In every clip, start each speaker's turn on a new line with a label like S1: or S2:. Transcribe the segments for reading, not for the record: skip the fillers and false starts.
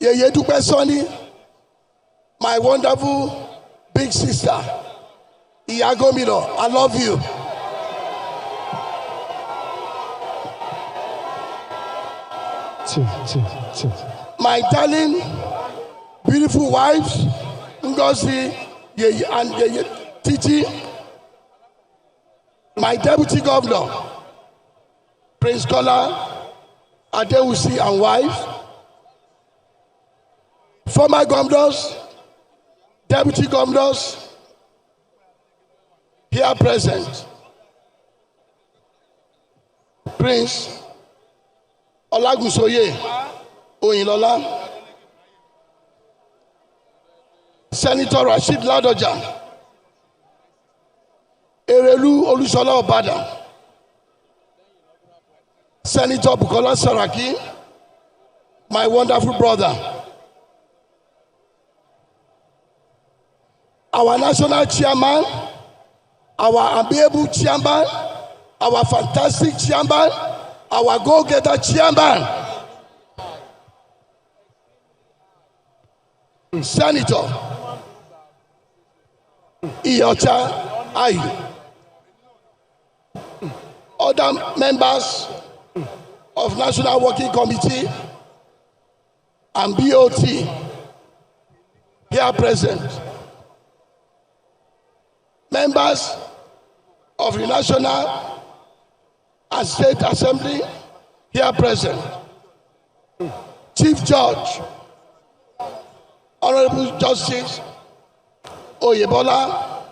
S1: Sonny, my wonderful big sister, Iyagomino, I love you. My darling, beautiful wives, Ngozi and Titi, my deputy governor, Prince Kola Adewusi and wife, former governors, deputy governors, here present. Prince Olagunsoye Oyinlola, Senator Rashid Ladoja, Erelu Olusola Obada, Senator Bukola Saraki, my wonderful brother, our national chairman, our amiable chairman, our fantastic chairman, our go-getter chairman, Senator Iyocha Ayu, other members of National Working Committee and BOT here present, members of the National and State Assembly here present, Chief Judge, Honorable Justice Oyebola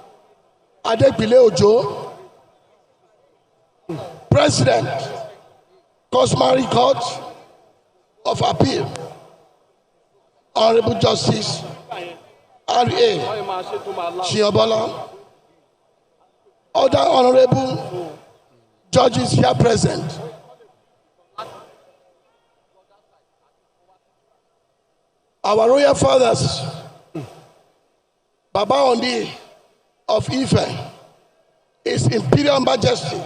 S1: Adegbile Ojo, President, Customary Court of Appeal, Honorable Justice R.A. Shiobola, other honorable judges here present, our royal fathers, Baba Ondi of Ife, His Imperial Majesty,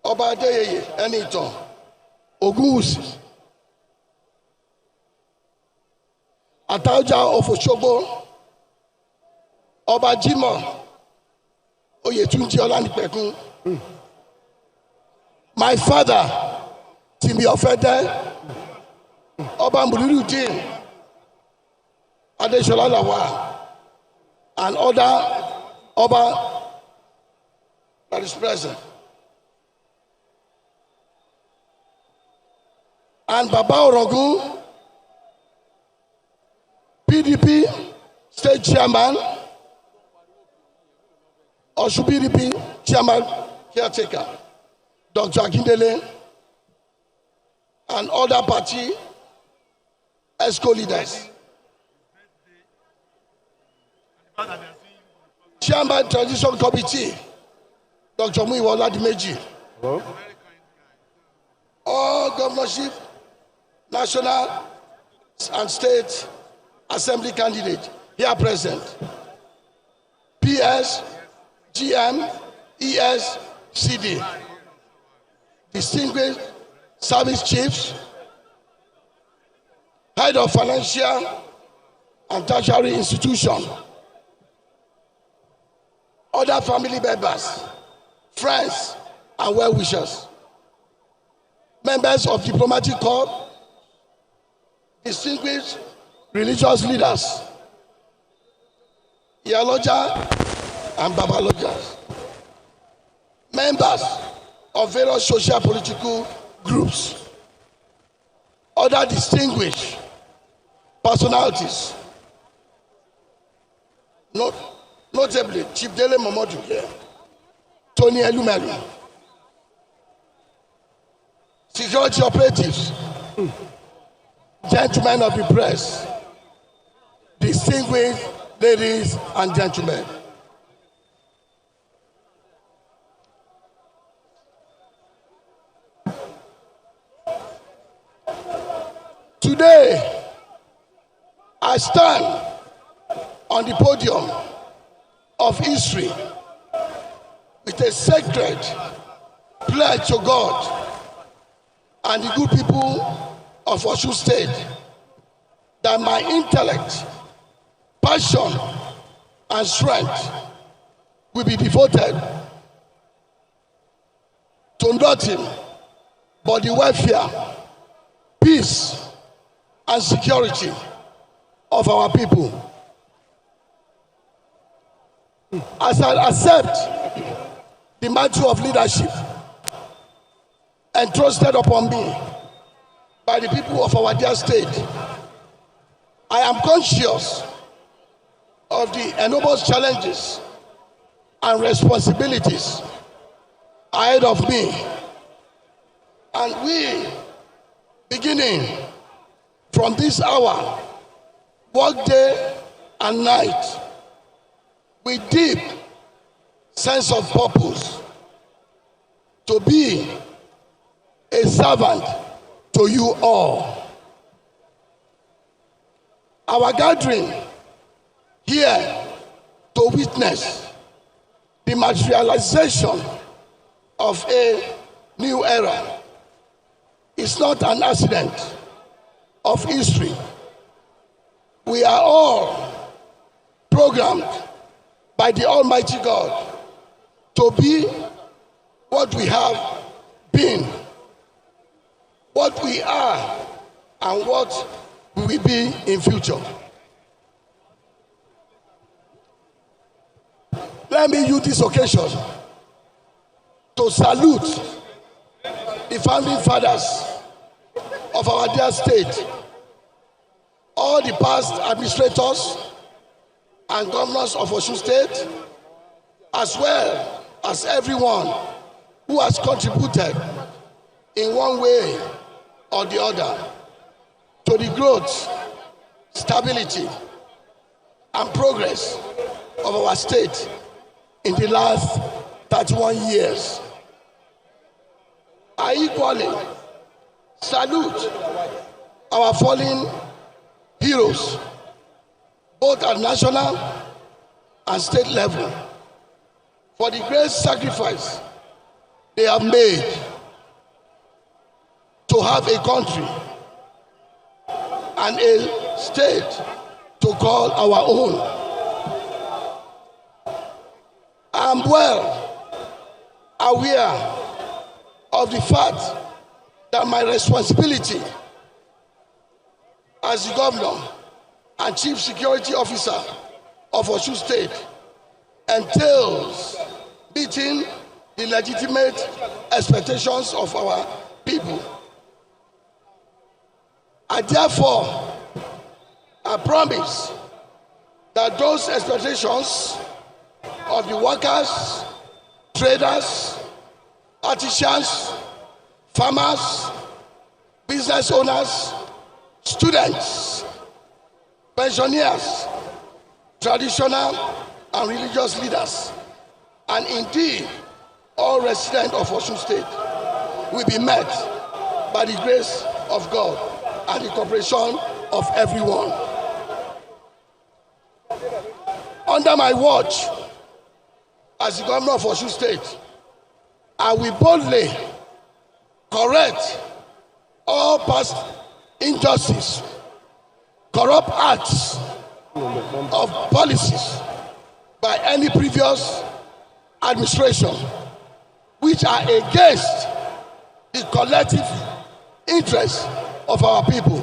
S1: Oba Adeyeye Enitan Ogunwusi, Ataoja of Osogbo, Oba Jimoh Oyetunji Olanipekun, my father, Timi Ofede, Oba Muludin Adesola Lawa, and other Oba that is present. And Baba Orogun, PDP State Chairman, Osun PDP Chairman Caretaker, Dr. Akindele, and other party ESCO leaders. Chairman Transition Committee, Dr. Muyiwa Oladimeji. All governorship, national and state assembly candidates here present. PS, GM, ES, CD. Distinguished service chiefs, head of financial and tertiary institution, other family members, friends, and well-wishers, members of diplomatic corps, distinguished religious leaders, Iyaloja and Babalojas, members of various social political groups, other distinguished personalities, notably Chief Dele Momodu here, Tony Elumelu, security operatives, gentlemen of the press, distinguished ladies and gentlemen. Today, I stand on the podium of history with a sacred pledge to God and the good people of Osun State that my intellect, passion, and strength will be devoted to nothing but the welfare, peace, and security of our people. As I accept the mantle of leadership entrusted upon me by the people of our dear state, I am conscious of the enormous challenges and responsibilities ahead of me. And we, beginning from this hour, work day and night, with deep sense of purpose, to be a servant to you all. Our gathering here to witness the materialization of a new era is not an accident of history. We are all programmed by the Almighty God to be what we have been, what we are, and what we will be in future. Let me use this occasion to salute the founding fathers of our dear state, all the past administrators and governors of Osun State, as well as everyone who has contributed in one way or the other to the growth, stability, and progress of our state in the last 31 years. I equally salute our fallen heroes, both at national and state level, for the great sacrifice they have made to have a country and a state to call our own. I am well aware of the fact that my responsibility as the governor and chief security officer of Osun State entails meeting the legitimate expectations of our people. I therefore promise that those expectations of the workers, traders, artisans, farmers, business owners, students, pensioners, traditional and religious leaders, and indeed all residents of Osun State will be met by the grace of God and the cooperation of everyone. Under my watch as the governor of Osun State, I will boldly correct all past injustice, corrupt acts of policies by any previous administration which are against the collective interests of our people.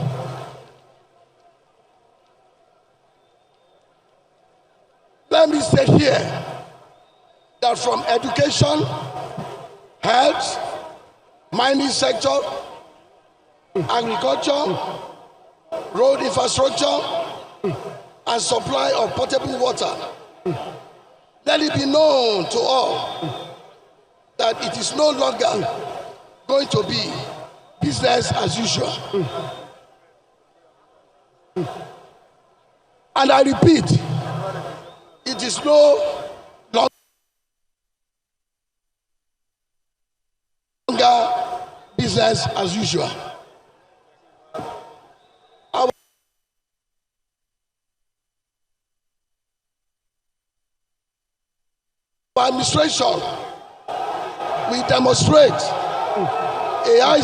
S1: Let me say here that from education, health, mining sector, agriculture, road infrastructure, and supply of potable water, let it be known to all that it is no longer going to be business as usual. And I repeat, it is no longer business as usual. Our administration will demonstrate a high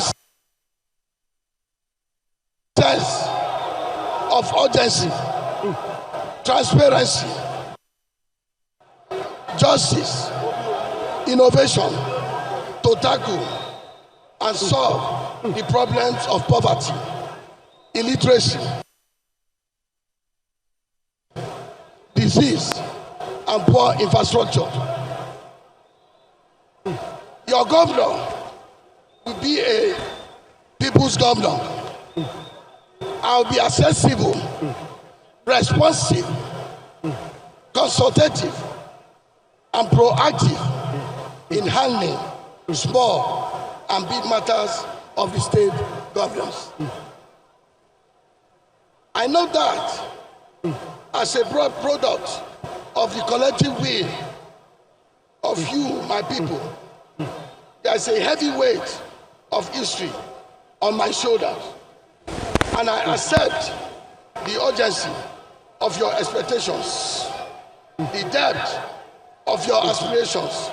S1: sense of urgency, transparency, justice, innovation to tackle and solve the problems of poverty, illiteracy, disease, and poor infrastructure. Your governor will be a people's governor. I'll be accessible, responsive, consultative, and proactive in handling small and big matters of the state governance. I know that as a broad product of the collective will of you, my people, there is a heavy weight of history on my shoulders, and I accept the urgency of your expectations, the depth of your aspirations,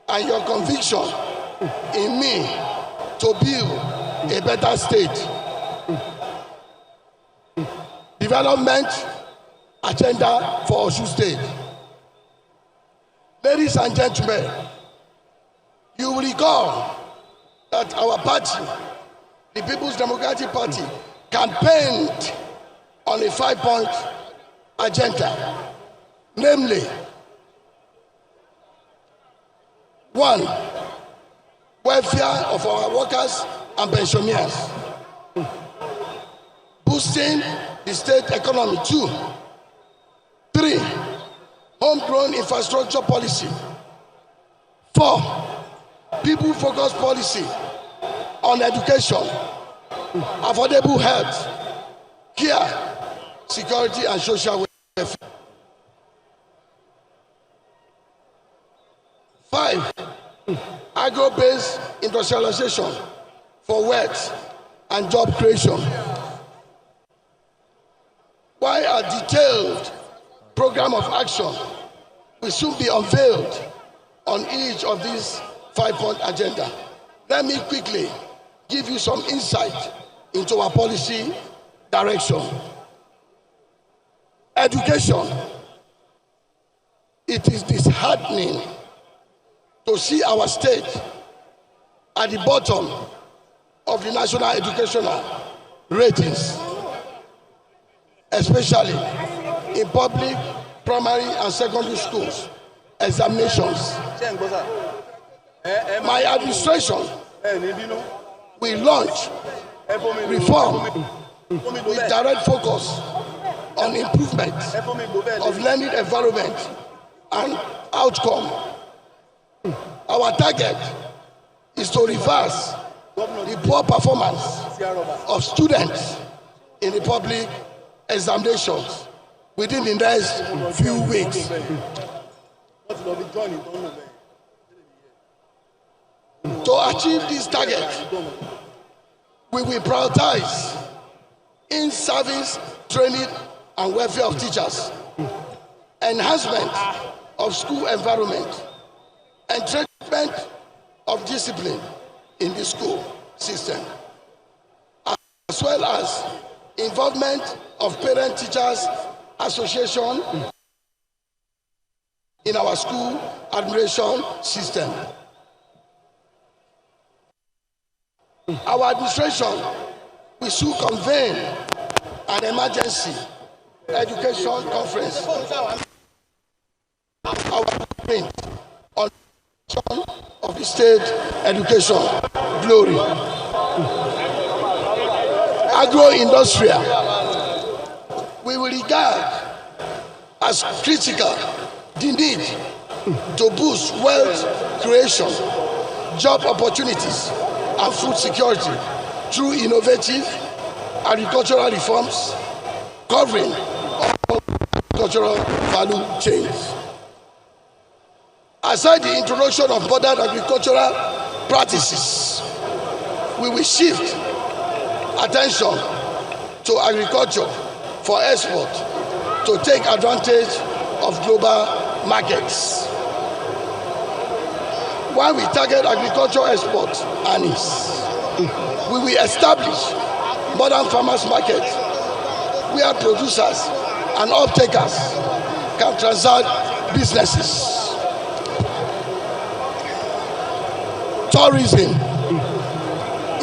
S1: and your conviction in me to build a better state. Development agenda for Osun State. Ladies and gentlemen, you will recall that our party, the People's Democratic Party, campaigned on a 5-point agenda, namely, 1, welfare of our workers and pensioners, boosting the state economy. 2, 3, homegrown infrastructure policy. 4, people-focused policy on education, affordable health, care, security, and social welfare. 5, agro-based industrialization for wealth and job creation. While a detailed program of action will soon be unveiled on each of these 5-point agenda, let me quickly give you some insight into our policy direction. Education. It is disheartening to see our state at the bottom of the national educational ratings, especially in public, primary, and secondary schools examinations. My administration will launch reform with direct focus on improvement of learning environment and outcome. Our target is to reverse the poor performance of students in the public examinations within the next few weeks. To achieve this target, we will prioritize in-service training and welfare of teachers, enhancement of school environment, entrenchment of discipline in the school system, as well as involvement of parent-teachers association in our school administration system. Our administration will soon convene an emergency education conference. Our print on of the state education glory. Agro-industrial, we will regard as critical the need to boost wealth creation, job opportunities, and food security through innovative agricultural reforms covering all agricultural value chains. Aside the introduction of modern agricultural practices, we will shift attention to agriculture for export to take advantage of global markets. While we target agriculture export earnings, we will establish modern farmers markets where producers and off-takers can transact businesses. Tourism.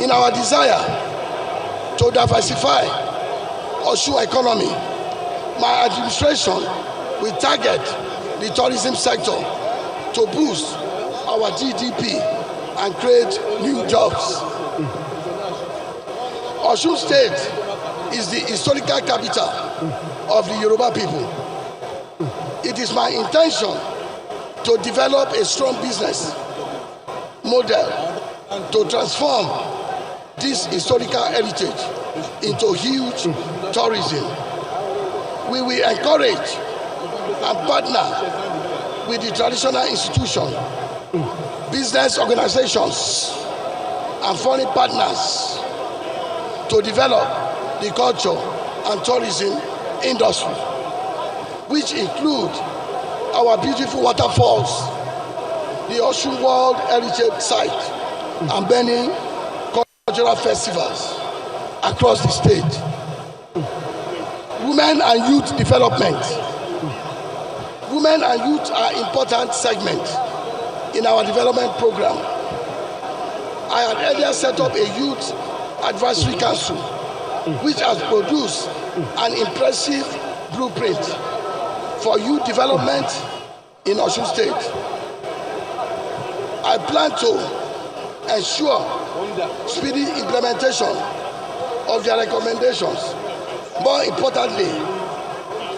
S1: In our desire to diversify Osun economy, my administration will target the tourism sector to boost our GDP and create new jobs. Osun State is the historical capital of the Yoruba people. It is my intention to develop a strong business model to transform this historical heritage into huge tourism. We will encourage and partner with the traditional institutions, business organizations, and foreign partners to develop the culture and tourism industry, which include our beautiful waterfalls, the Osun World Heritage Site, and many cultural festivals across the state. Women and youth development. Women and youth are important segments in our development program. I had earlier set up a youth advisory council, which has produced an impressive blueprint for youth development in Osun State. I plan to ensure speedy implementation of their recommendations. More importantly,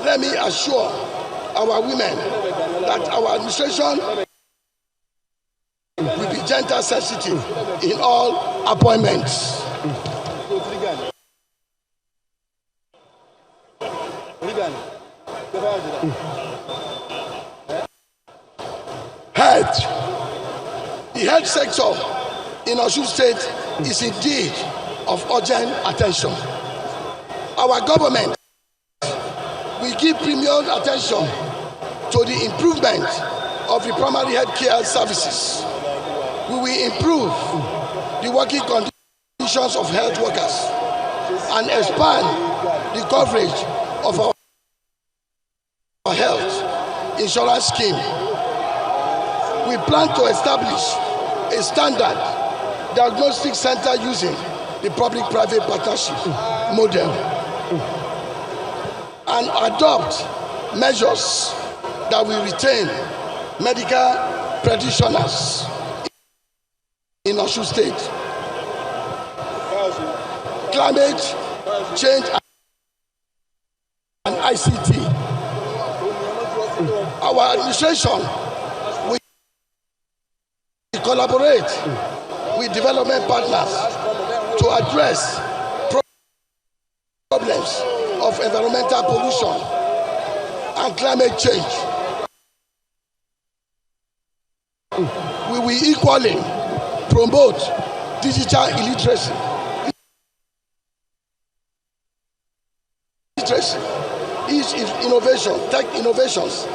S1: let me assure our women that our administration will be gender sensitive in all appointments. Health. The health sector in Osun State is indeed of urgent attention. Our government will give premium attention to the improvement of the primary health care services. We will improve the working conditions of health workers and expand the coverage of our health insurance scheme. We plan to establish a standard diagnostic center using the public-private partnership model and adopt measures that will retain medical practitioners in Osun State. Climate change and ICT. Our administration will collaborate with development partners to address problems of environmental pollution and climate change. We will equally promote digital illiteracy, innovation, tech innovations,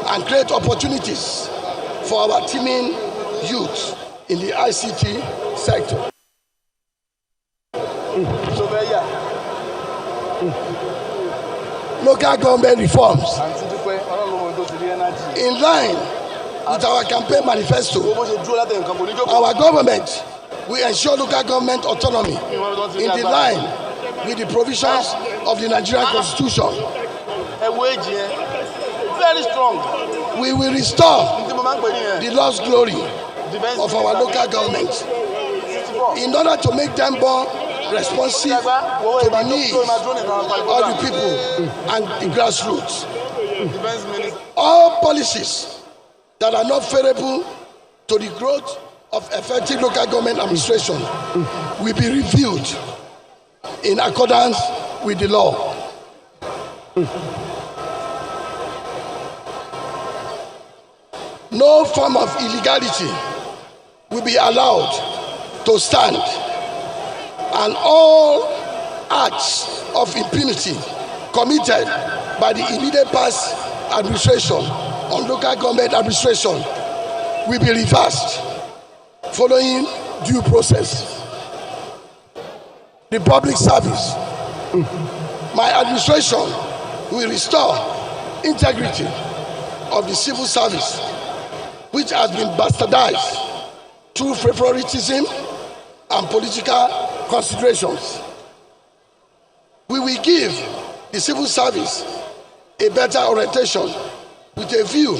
S1: and create opportunities for our teeming youth in the ICT sector. Local government reforms. In line with our campaign manifesto, our government will ensure local government autonomy in the line with the provisions of the Nigerian Constitution. Very strong. We will restore the lost glory of our local government in order to make them more responsive to the needs of the people and the grassroots. All policies that are not favorable to the growth of effective local government administration will be reviewed in accordance with the law. No form of illegality will be allowed to stand, and all acts of impunity committed by the immediate past administration on local government administration will be reversed following due process. The public service. My administration will restore integrity of the civil service, which has been bastardized through favoritism and political considerations. We will give the civil service a better orientation with a view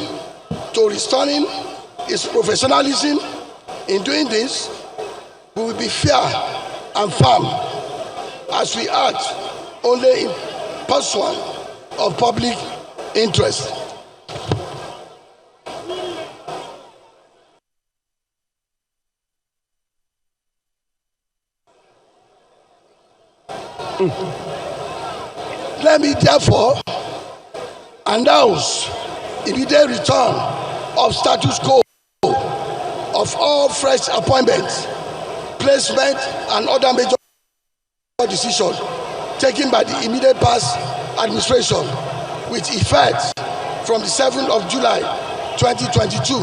S1: to restoring its professionalism. In doing this, we will be fair and firm as we act only in pursuit of public interest. Let me therefore announce immediate return of status quo of all fresh appointments, placement, and other major decisions taken by the immediate past administration with effect from the 7th of July 2022.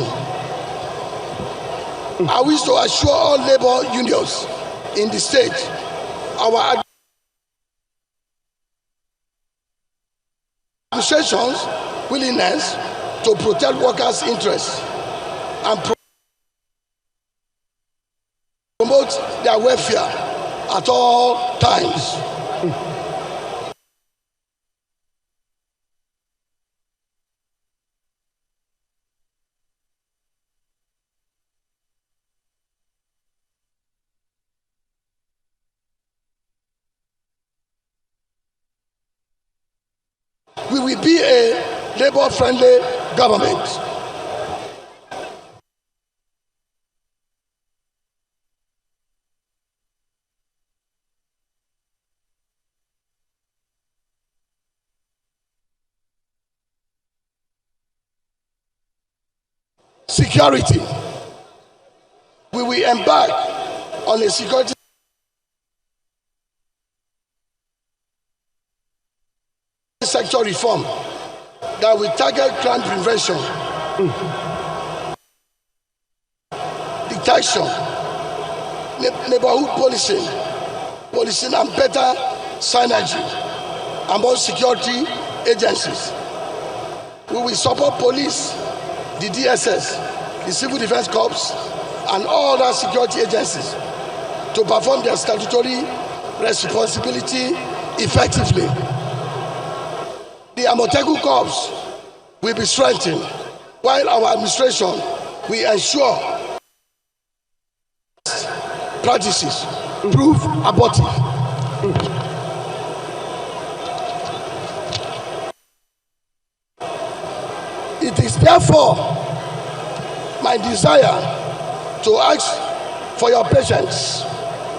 S1: I wish to assure all labor unions in the state our administration's willingness to protect workers' interests and promote their welfare at all times. We will be a labor-friendly government. Security. We will embark on a security sector reform that will target crime prevention, detection, neighborhood policing and better synergy among security agencies. We will support police, the DSS, the Civil Defense Corps, and all other security agencies to perform their statutory responsibility effectively. The Amoteku Corps will be strengthened, while our administration will ensure practices prove abortive. It is therefore my desire to ask for your patience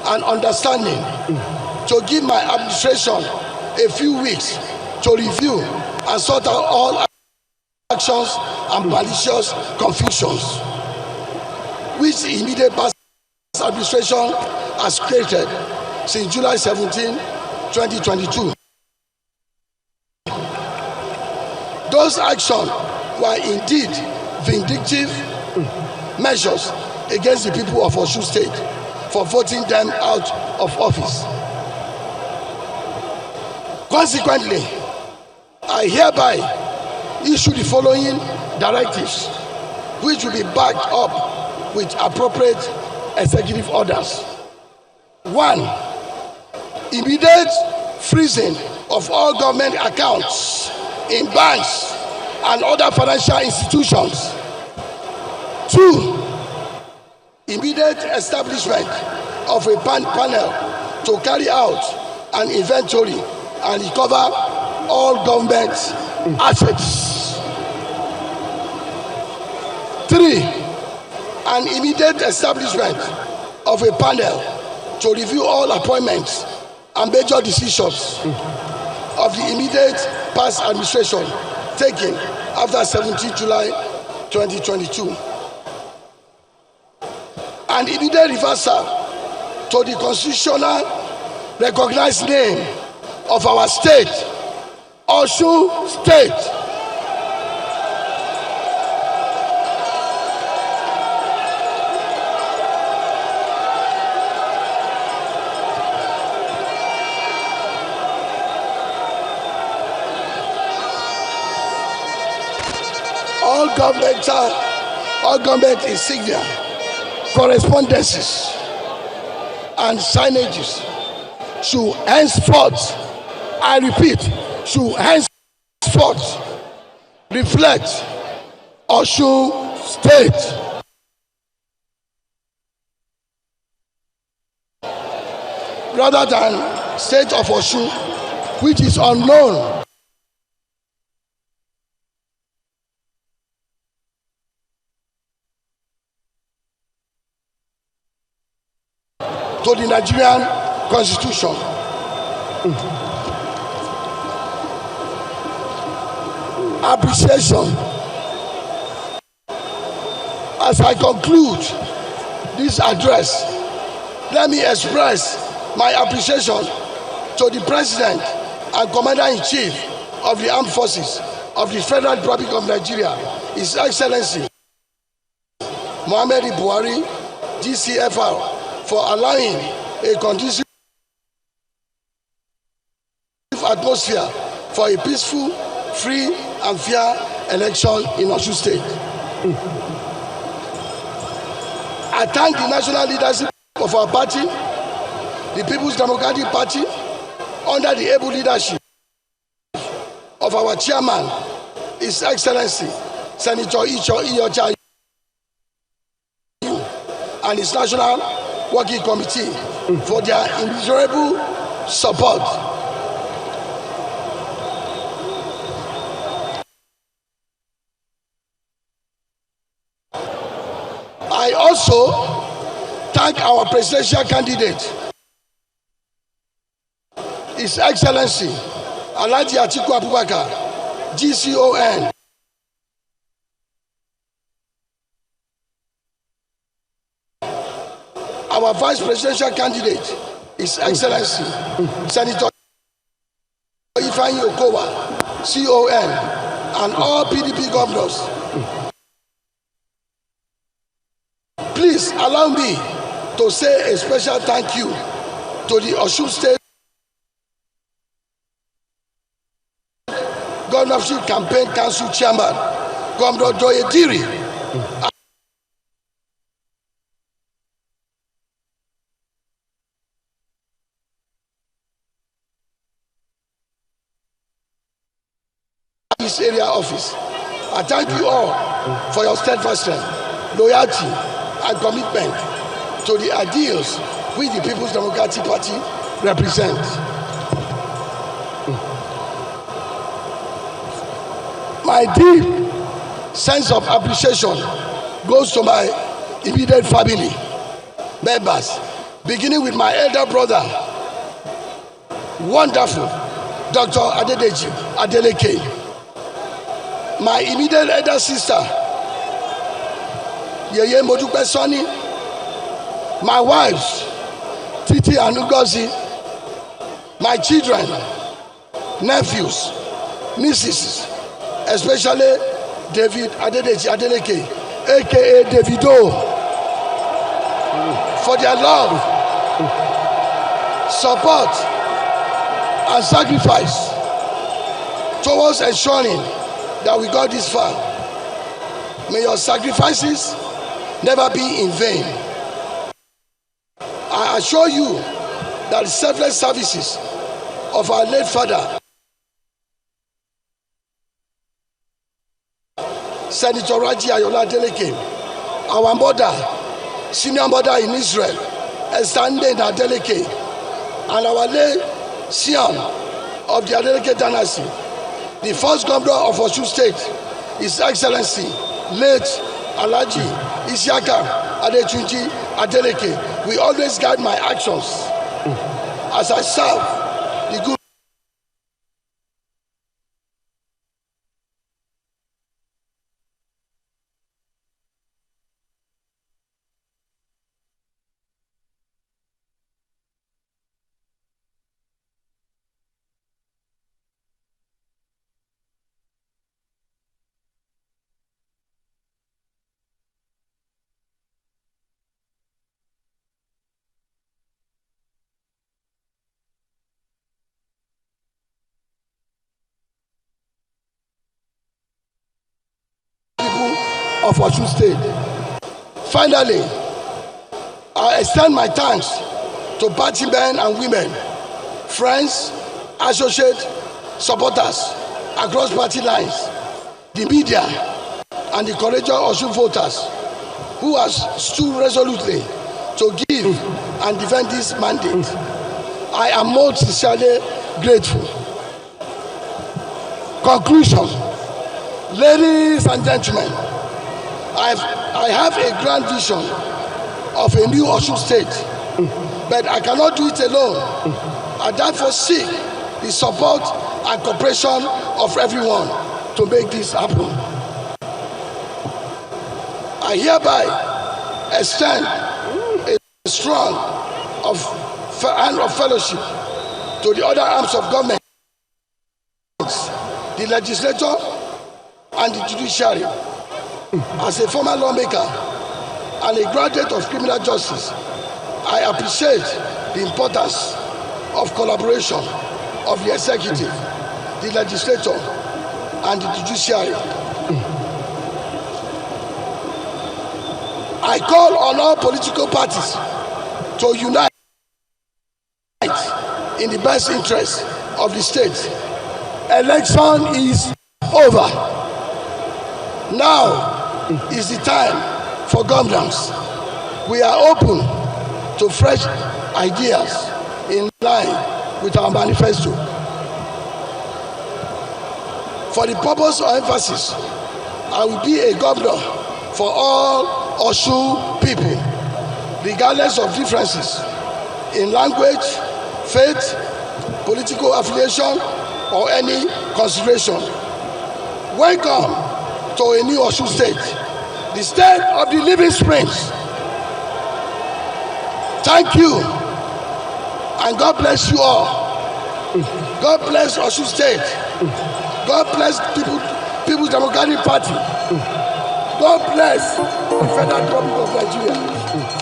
S1: and understanding to give my administration a few weeks to review and sort out all actions and malicious confusions which the immediate past administration has created since July 17, 2022. Those actions were indeed vindictive measures against the people of Osun State for voting them out of office. Consequently, I hereby issue the following directives, which will be backed up with appropriate executive orders. 1. Immediate freezing of all government accounts in banks and other financial institutions. 2. Immediate establishment of a panel to carry out an inventory and recover all government assets. 3. An immediate establishment of a panel to review all appointments and major decisions of the immediate past administration taken after 17 July 2022. An immediate reversal to the constitutional recognized name of our state, Osun State. all government insignia, correspondences, and signages should henceforth, I repeat, should henceforth reflect Osun State rather than State of Osun, which is unknown to the Nigerian Constitution. Appreciation. As I conclude this address, let me express my appreciation to the President and Commander-in-Chief of the Armed Forces of the Federal Republic of Nigeria, His Excellency Muhammadu Buhari, GCFR, for allowing a conducive atmosphere for a peaceful, free and fair election in Osun State. I thank the national leadership of our party, the People's Democratic Party, under the able leadership of our chairman, His Excellency Senator Icho Iyocha, and his National Working Committee for their immeasurable support. I also thank our presidential candidate, His Excellency Alhaji Atiku Abubakar, GCON, our vice presidential candidate, His Excellency Senator Ifeanyi Okowa, CON, and all PDP governors. Please allow me to say a special thank you to the Osun State Governorship Campaign Council Chairman, Governor Doyediri, area office. I thank you all for your steadfastness, loyalty, and commitment to the ideals which the People's Democratic Party represents. My deep sense of appreciation goes to my immediate family members, beginning with my elder brother, wonderful Dr. Adeleke, my immediate elder sister, Yeye Modupe Soni, my wives, Titi and Ugozi, my children, nephews, nieces, especially David Adeleke, aka Davido, for their love, support, and sacrifice towards ensuring that we got this far. May your sacrifices never be in vain. I assure you that the selfless services of our late father, Senator Raji Ayola Adeleke, our mother, senior mother in Israel, Estande Adeleke, and our late Siam of the Adeleke dynasty, the first governor of Osun State, His Excellency, late Alhaji Isiaka Adetunji Adeleke, will always guide my actions as I serve the good of Osun State. Finally, I extend my thanks to party men and women, friends, associates, supporters across party lines, the media, and the courageous Osun voters who have stood resolutely to give and defend this mandate. I am most sincerely grateful. Conclusion. Ladies and gentlemen, I have a grand vision of a new Osun State, but I cannot do it alone. I therefore seek the support and cooperation of everyone to make this happen. I hereby extend a strong hand of fellowship to the other arms of government, the legislature and the judiciary. As a former lawmaker and a graduate of criminal justice, I appreciate the importance of collaboration of the executive, the legislature, and the judiciary. I call on all political parties to unite in the best interest of the state. Election is over. Now is the time for governance. We are open to fresh ideas in line with our manifesto. For the purpose of emphasis, I will be a governor for all Osun people, regardless of differences in language, faith, political affiliation, or any consideration. Welcome to a new Osun State, the state of the living springs. Thank you, and God bless you all. God bless Osun State. God bless People's Democratic Party. God bless the Federal Republic of Nigeria.